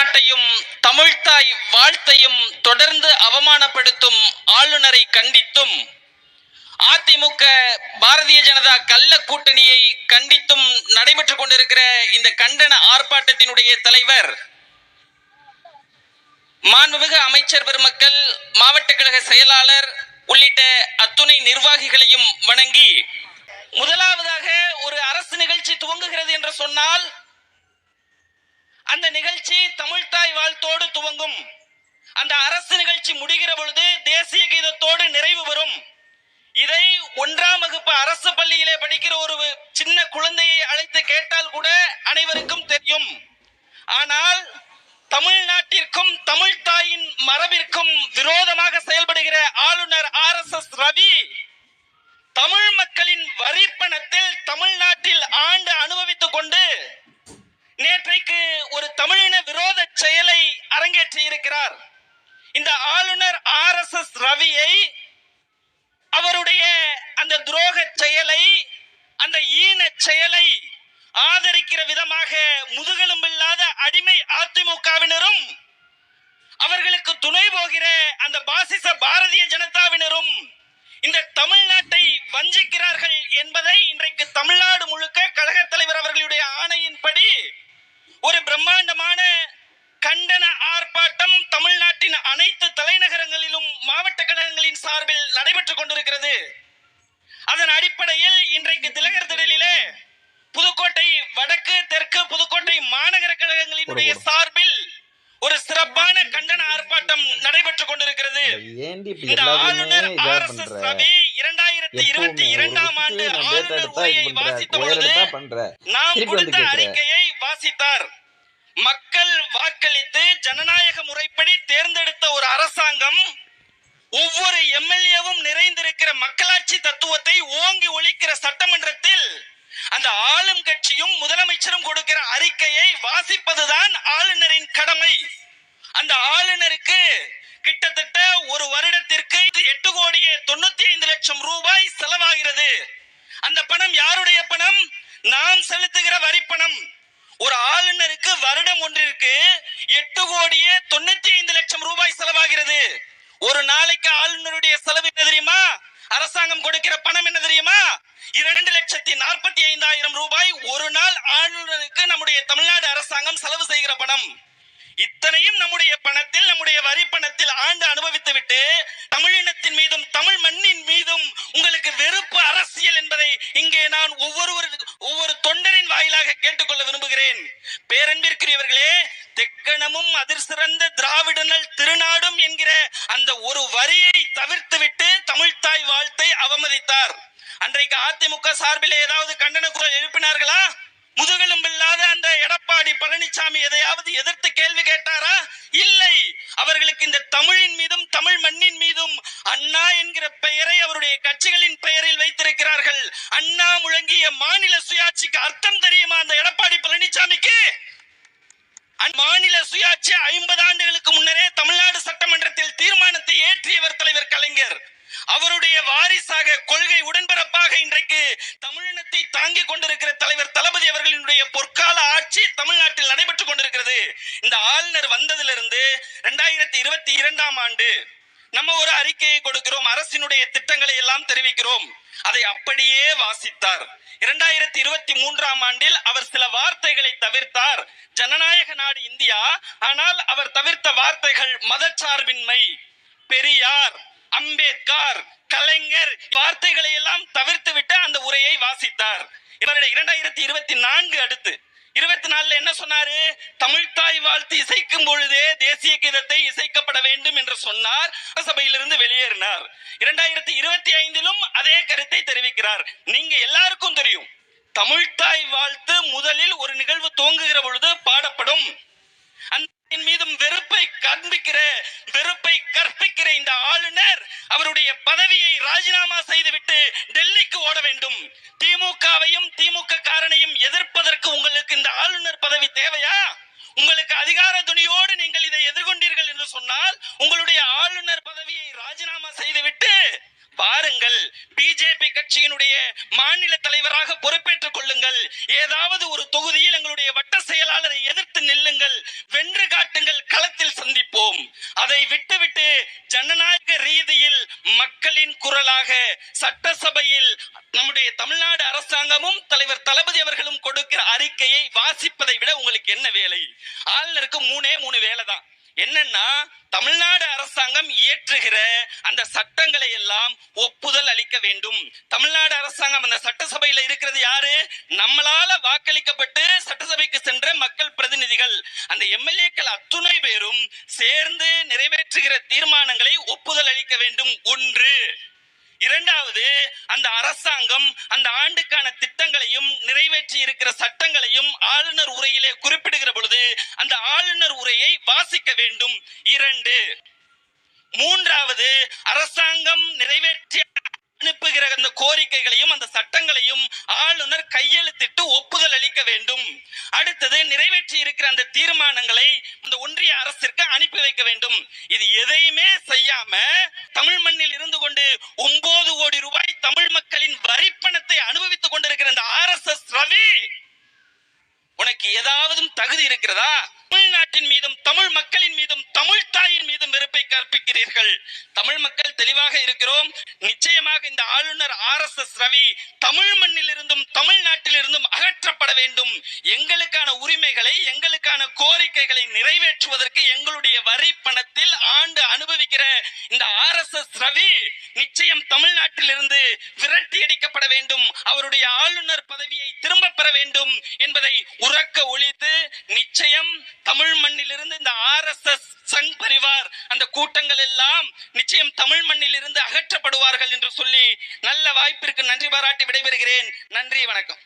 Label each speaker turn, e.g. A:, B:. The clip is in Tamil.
A: தமிழ்நாட்டையும் தமிழ்தாய் வாழ்த்தையும் தொடர்ந்து அவமானப்படுத்தும் ஆளுநரை கண்டித்தும் அதிமுக பாரதிய ஜனதா கள்ள கூட்டணியை கண்டித்தும் நடைபெற்றுக் கொண்டிருக்கிற இந்த கண்டன ஆர்ப்பாட்டத்தினுடைய தலைவர் மாண்புமிகு அமைச்சர் பெருமக்கள், மாவட்ட கழக செயலாளர் உள்ளிட்ட அத்துணை நிர்வாகிகளையும் வணங்கி, முதலாவதாக ஒரு அரசு நிகழ்ச்சி துவங்குகிறது என்று சொன்னால் அந்த நிகழ்ச்சி தமிழ்தாய் வாழ்த்தோடு துவங்கும். அந்த அரசு நிகழ்ச்சி முடிகிற பொழுது தேசிய கீதத்தோடு நிறைவு பெறும். இதை 1ஆம் வகுப்பு அரசு பள்ளியிலே படிக்கிற ஒரு சின்ன குழந்தையை அழைத்து கேட்டால் கூட அனைவருக்கும் தெரியும். ஆனால் தமிழ்நாட்டிற்கும் தமிழ்தாயின் மரபிற்கும் விரோதமாக செயல்படுகிற ஆளுநர் RSS ரவி தமிழ் மக்களின் வரிப்பணத்தில் தமிழ்நாட்டில் ஆண்டு அனுபவித்துக் கொண்டு நேற்றைக்கு ஒரு தமிழின விரோத செயலை அரங்கேற்றி இருக்கிறார். இந்த ஆளுநர் RSS ரவியை அவருடைய அந்த துரோக செயலை, அந்த ஈன செயலை ஆதரிக்கிற விதமாக முதுகெலும்பில்லாத அடிமை அதிமுகவினரும் அவர்களுக்கு துணை போகிற அந்த பாசிச பாரதிய ஜனதாவினரும் இந்த தமிழ்நாட்டை வஞ்சிக்கிறார்கள் என்பதை இன்றைக்கு தமிழ்நாடு முழுக்க கழக தலைவர் அவர்களுடைய ஆணையின்படி ஒரு பிரம்மாண்டமான கண்டன ஆர்ப்பாட்டம் தமிழ்நாட்டின் அனைத்து தலைநகரங்களிலும் மாவட்ட கழகங்களின் சார்பில் நடைபெற்றுக் கொண்டிருக்கிறது. அதன் அடிப்படையில் இன்றைக்கு திலகர் திடலிலே புதுக்கோட்டை வடக்கு, தெற்கு, புதுக்கோட்டை மாநகர கழகங்களினுடைய சார்பில் ஒரு சிறப்பான கண்டன ஆர்ப்பாட்டம் நடைபெற்றுக் கொண்டிருக்கிறது. இந்த ஆளுநர் RSS ரவி 2022ஆம் ஆண்டு ஆளுநர் உரையை வாசித்த பொழுது நாம் கொடுத்த அறிக்கையை வாசித்தார். மக்கள் வாக்களித்து ஜனநாயக முறைப்படி தேர்ந்தெடுத்த ஒரு அரசாங்கம் ஒவ்வொரு எம்எல்ஏவும் நிறைந்திருக்கிற மக்களாட்சி தத்துவத்தை ஓங்கி ஒலிக்கிற சட்டமன்றத்தில் அந்த ஆளும் கட்சியும் முதலமைச்சரும் கொடுக்கிற அறிக்கையை வாசிப்பதுதான் ஆளுநரின் கடமை. அந்த ஆளுநருக்கு கிட்டத்தட்ட ஒரு வருடத்திற்கு 8,95,00,000 ரூபாய் செலவாகிறது. அந்த பணம் யாருடைய பணம்? நாம் செலுத்துகிற வரி பணம். ஒரு ஆளுநருக்கு வருடம் ஒன்றிற்கு 8,95,00,000 ரூபாய் செலவாகிறது. ஒரு நாளைக்கு ஆளுநருடைய செலவு என்ன தெரியுமா? அரசாங்கம் கொடுக்கிற பணம் என்ன தெரியுமா? 2,45,000 ரூபாய் ஒரு நாள் ஆளுநருக்கு நம்முடைய தமிழ்நாடு அரசாங்கம் செலவு செய்கிற பணம். இத்தனையும் நம்முடைய பணத்தில், நம்முடைய வரி பணத்தில் ஆண்டு அனுபவித்து விட்டு தமிழினத்தின் மீதும் தமிழ் மண்ணின் மீதும் உங்களுக்கு வெறுப்பு அரசியல் என்பதை இங்கே நான் ஒவ்வொரு தொண்டரின் வாயிலாக கேட்டுக்கொள்ள விரும்புகிறேன். பேரன்பிற்குரியவர்களே, தெக்கணமும் அதிர் சிறந்த திராவிடனல் திருநாடும் என்கிற அந்த ஒரு வரியை தவிர்த்துவிட்டு தமிழ்தாய் வாழ்த்தை அவமதித்தார். அன்றைக்கு அதிமுக சார்பில் ஏதாவது கண்டன குரல் எழுப்பினார்களா? முதுகெலும்பில்லாத அந்த எடப்பாடி பழனிசாமி எதையாவது எதிர்த்து கேள்வி கேட்டாரா? இல்லை. அவர்களுக்கு இந்த தமிழின் மீதும் தமிழ் மண்ணின் மீதும் அண்ணா என்கிற பெயரை அவருடைய கட்சிகளின் பெயரில் வைத்திருக்கிறார்கள். அண்ணா முழங்கிய மாநில சுயாட்சிக்கு அர்த்தம் தெரியுமா அந்த எடப்பாடி பழனிசாமிக்கு? மாநில சுயாட்சி 50 ஆண்டுகளுக்கு முன்னரே தமிழ்நாடு சட்டமன்றத்தில் தீர்மானத்தை ஏற்றியவர் தலைவர் கலைஞர். அவருடைய வாரிசாக, கொள்கை உடன்பிறப்பாக இன்றைக்கு தமிழினத்தை தாங்கிக் கொண்டிருக்கிற தலைவர் தளபதி அவர்களினுடைய பொற்கால ஆட்சி தமிழ்நாட்டில் நடைபெற்றுக் கொண்டிருக்கிறது. இந்த ஆளுநர் வந்ததிலிருந்து 2022ஆம் ஆண்டு நம்ம ஒரு அறிக்கையை கொடுக்கிறோம், அரசினுடைய திட்டங்களை எல்லாம் தெரிவிக்கிறோம். அதை அப்படியே வாசித்தார். 2023ஆம் ஆண்டில் அவர் சில வார்த்தைகளை தவிர்த்தார். ஜனநாயக நாடு இந்தியா, ஆனால் அவர் தவிர்த்த வார்த்தைகள் மதச்சார்பின்மை, பெரியார், அம்பேத்கர், கலைஞர் வார்த்தைகளை எல்லாம் தவிர்த்து விட்டு அந்த உரையை வாசித்தார். இவருடைய 2024 அடுத்து 24 என்ன சொன்னாரு? தமிழ்தாய் வாழ்த்து இசைக்கும் பொழுதே தேசிய கீதத்தை இசைக்கப்பட வேண்டும் என்று சொன்னார். சபையிலிருந்து வெளியேறினார். 2025லும் அதே கருத்தை தெரிவிக்கிறார். நீங்க எல்லாருக்கும் தெரியும், தமிழ்தாய் வாழ்த்து முதலில் ஒரு நிகழ்வு துவங்குகிற பொழுது பாடப்படும். மீதும் வெறுப்பை கற்பிக்கிற இந்த ஆளுநர் அவருடைய பதவியை ராஜினாமா செய்துவிட்டு டெல்லிக்கு ஓட வேண்டும். திமுகவையும் திமுக காரனையும் எதிர்ப்பதற்கு உங்களுக்கு இந்த ஆளுநர் பதவி தேவையா? உங்களுக்கு அதிகார துணியோடு நீங்கள் இதை எதிர்கொண்டீர்கள் என்று சொன்னால் உங்களுடைய ஆளுநர் பதவியை ராஜினாமா செய்துவிட்டு பாருங்கள், பிஜேபி கட்சியினுடைய மாநில தலைவராக பொறுப்பேற்றுக் கொள்ளுங்கள். ஏதாவது ஒரு தொகுதியில் எங்களுடைய வட்ட செயலாளரை எதிர்த்து நில்லுங்கள், வென்று காட்டுங்கள். அதை விட்டுவிட்டு ஜனநாயக ரீதியில் மக்களின் குரலாக சட்டசபையில் நம்முடைய தமிழ்நாடு அரசாங்கமும் தலைவர் தளபதி அவர்களும் கொடுக்கிற அறிக்கையை வாசிப்பதை விட உங்களுக்கு என்ன வேலை? ஆளுநருக்கு மூணு வேலை தான். என்னன்னா, தமிழ்நாடு அரசாங்கம் இயற்றுகிற அந்த சட்டங்களை எல்லாம் ஒப்புதல் அளிக்க வேண்டும். தமிழ்நாடு அரசாங்கம் அந்த சட்டசபையில இருக்கிறது யாரு? நம்மளால வாக்களிக்கப்பட்டு சட்டசபைக்கு சென்ற மக்கள் பிரதிநிதிகள். அந்த எம்எல்ஏக்கள் அத்துணை பேரும் சேர்ந்து நிறைவேற்றுகிற தீர்மானங்களை ஒப்புதல் அளிக்க வேண்டும். ஒன்று. இரண்டாவது, அந்த அரசாங்கம் அந்த ஆண்டுக்கான திட்டங்களையும் நிறைவேற்றி இருக்கிற சட்டங்களையும் ஆளுநர் உரையிலே குறிப்பிடுகிற பொழுது அந்த ஆளுநர் உரையை வாசிக்க வேண்டும். இரண்டு. மூன்றாவது, அரசாங்கம் நிறைவேற்றி அனுப்புகிற அந்த கோரிக்கைகளையும் அந்த சட்டங்களையும் ஆளுநர் கையெழுத்திட்டு ஒப்புதல் அளிக்க வேண்டும். அடுத்தது, நிறைவேற்றி இருக்கிற அந்த தீர்மானங்களை அந்த ஒன்றிய அரசிற்கு அனுப்பி வைக்க வேண்டும். இது எதையுமே செய்யாம தமிழ் மண்ணில் இருந்து கொண்டு 9 கோடி ரூபாய் தமிழ் மக்களின் வரிப்பணத்தை அனுபவித்துக் கொண்டிருக்கிற அந்த RSS ரவி, உனக்கு ஏதாவது தகுதி இருக்கிறதா? தமிழ்நாட்டின் மீதும் தமிழ் மக்களின் மீதும் தமிழ் தாயின் மீதும் வெறுப்பை கற்பிக்கிறீர்கள். தமிழ் மக்கள் தெளிவாக இருக்கிறோம். நிச்சயமாக இந்த ஆளுநர் RSS ரவி தமிழ் மண்ணில் இருந்தும் தமிழ்நாட்டில் இருந்தும் அகற்றப்பட வேண்டும். எங்களுக்கான உரிமைகளை, எங்களுக்கான கோரிக்கைகளை நிறைவேற்றுவதற்கு எங்களுடைய வரி பணத்தில் ஆண்டு அனுபவிக்கிற இந்த RSS ரவி நிச்சயம் தமிழ்நாட்டில் இருந்து விரட்டி அடிக்கப்பட வேண்டும். அவருடைய ஆளுநர் பதவியை திரும்ப பெற வேண்டும் என்பதை உறக்க ஒழித்து நிச்சயம் தமிழ் மண்ணில் இருந்து இந்த RSS சங் பரிவார் அந்த கூட்டங்கள் எல்லாம் நிச்சயம் தமிழ் மண்ணில் இருந்து அகற்றப்படுவார்கள் என்று சொல்லி நல்ல வாய்ப்பிற்கு நன்றி பாராட்டி விடைபெறுகிறேன். நன்றி, வணக்கம்.